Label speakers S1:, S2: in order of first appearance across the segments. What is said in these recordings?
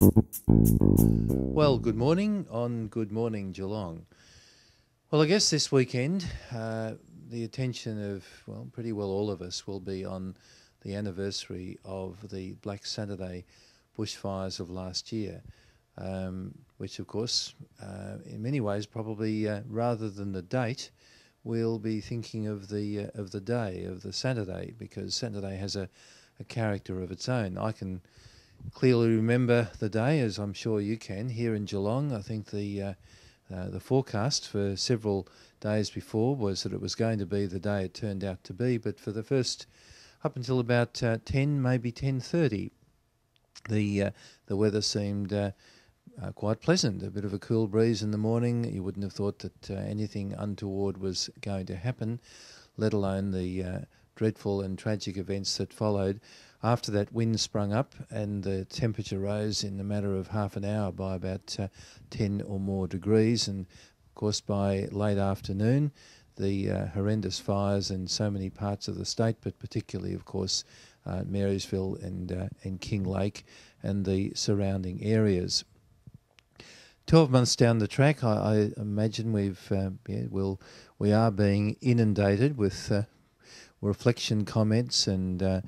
S1: Well, good morning on Good Morning Geelong. Well, I guess this weekend the attention of, well, pretty well all of us will be on the anniversary of the Black Saturday bushfires of last year, which of course in many ways probably rather than the date, we'll be thinking of the day, of the Saturday, because Saturday has a character of its own. I can clearly remember the day, as I'm sure you can, here in Geelong. I think the forecast for several days before was that it was going to be the day it turned out to be, but for the first, up until about 10, maybe 10:30, the weather seemed quite pleasant. A bit of a cool breeze in the morning. You wouldn't have thought that anything untoward was going to happen, let alone the dreadful and tragic events that followed. After that, wind sprung up and the temperature rose in a matter of half an hour by about 10 or more degrees. And of course, by late afternoon, the horrendous fires in so many parts of the state, but particularly, of course, Marysville and King Lake and the surrounding areas. 12 months down the track, I imagine we are being inundated with reflection comments and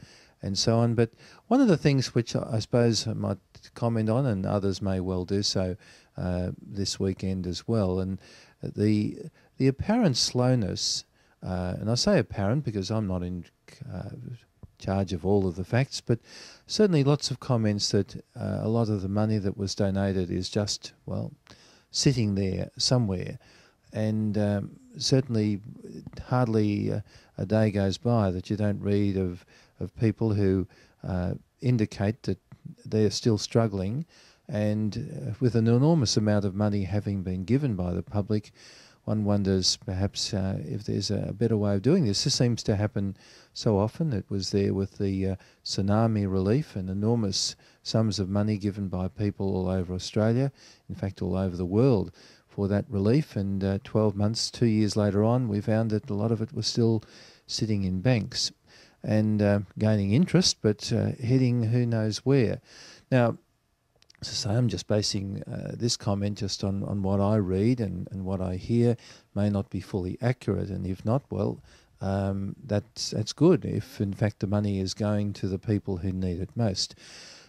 S1: so on. But one of the things which I suppose I might comment on, and others may well do so this weekend as well, and the apparent slowness, and I say apparent because I'm not in charge of all of the facts, but certainly lots of comments that a lot of the money that was donated is just, well, sitting there somewhere. And certainly hardly a day goes by that you don't read of people who indicate that they're still struggling, and with an enormous amount of money having been given by the public, one wonders perhaps if there's a better way of doing this. This seems to happen so often. It was there with the tsunami relief, and enormous sums of money given by people all over Australia, in fact all over the world, for that relief. And 12 months, 2 years later on, we found that a lot of it was still sitting in banks and gaining interest, but heading who knows where. Now, as I say, I'm just basing this comment just on what I read and what I hear. May not be fully accurate, and if not, well, that's good, if in fact the money is going to the people who need it most.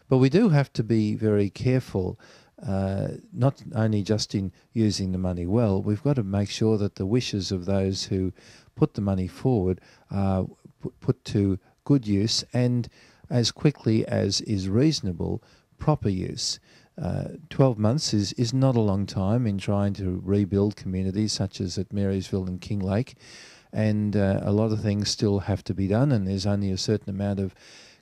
S1: But we do have to be very careful, not only just in using the money well. We've got to make sure that the wishes of those who put the money forward are put to good use, and as quickly as is reasonable, proper use. 12 months is not a long time in trying to rebuild communities such as at Marysville and King Lake, and a lot of things still have to be done, and there's only a certain amount of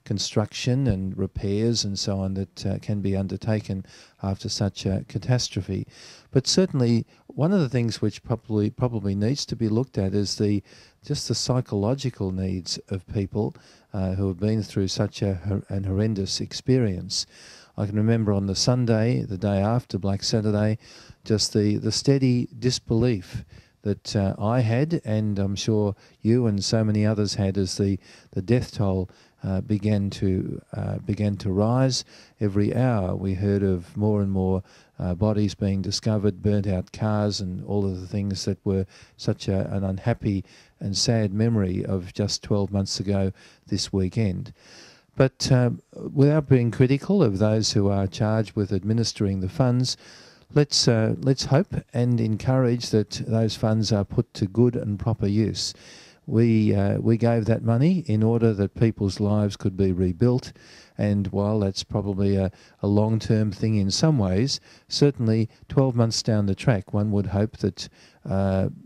S1: construction and repairs and so on that can be undertaken after such a catastrophe. But certainly one of the things which probably needs to be looked at is just the psychological needs of people who have been through such an horrendous experience. I can remember on the Sunday, the day after Black Saturday, just the steady disbelief that I had, and I'm sure you and so many others had, as the death toll began to rise. Every hour we heard of more and more bodies being discovered, burnt out cars, and all of the things that were such an unhappy and sad memory of just 12 months ago this weekend. But without being critical of those who are charged with administering the funds, let's hope and encourage that those funds are put to good and proper use. We gave that money in order that people's lives could be rebuilt, and while that's probably a long-term thing in some ways, certainly 12 months down the track, one would hope that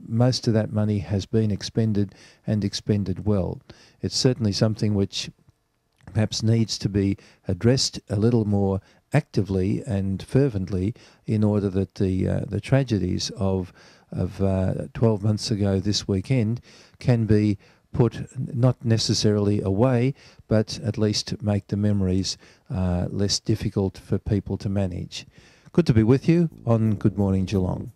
S1: most of that money has been expended, and expended well. It's certainly something which perhaps needs to be addressed a little more actively and fervently, in order that the tragedies of 12 months ago this weekend can be put not necessarily away, but at least make the memories less difficult for people to manage. Good to be with you on Good Morning Geelong.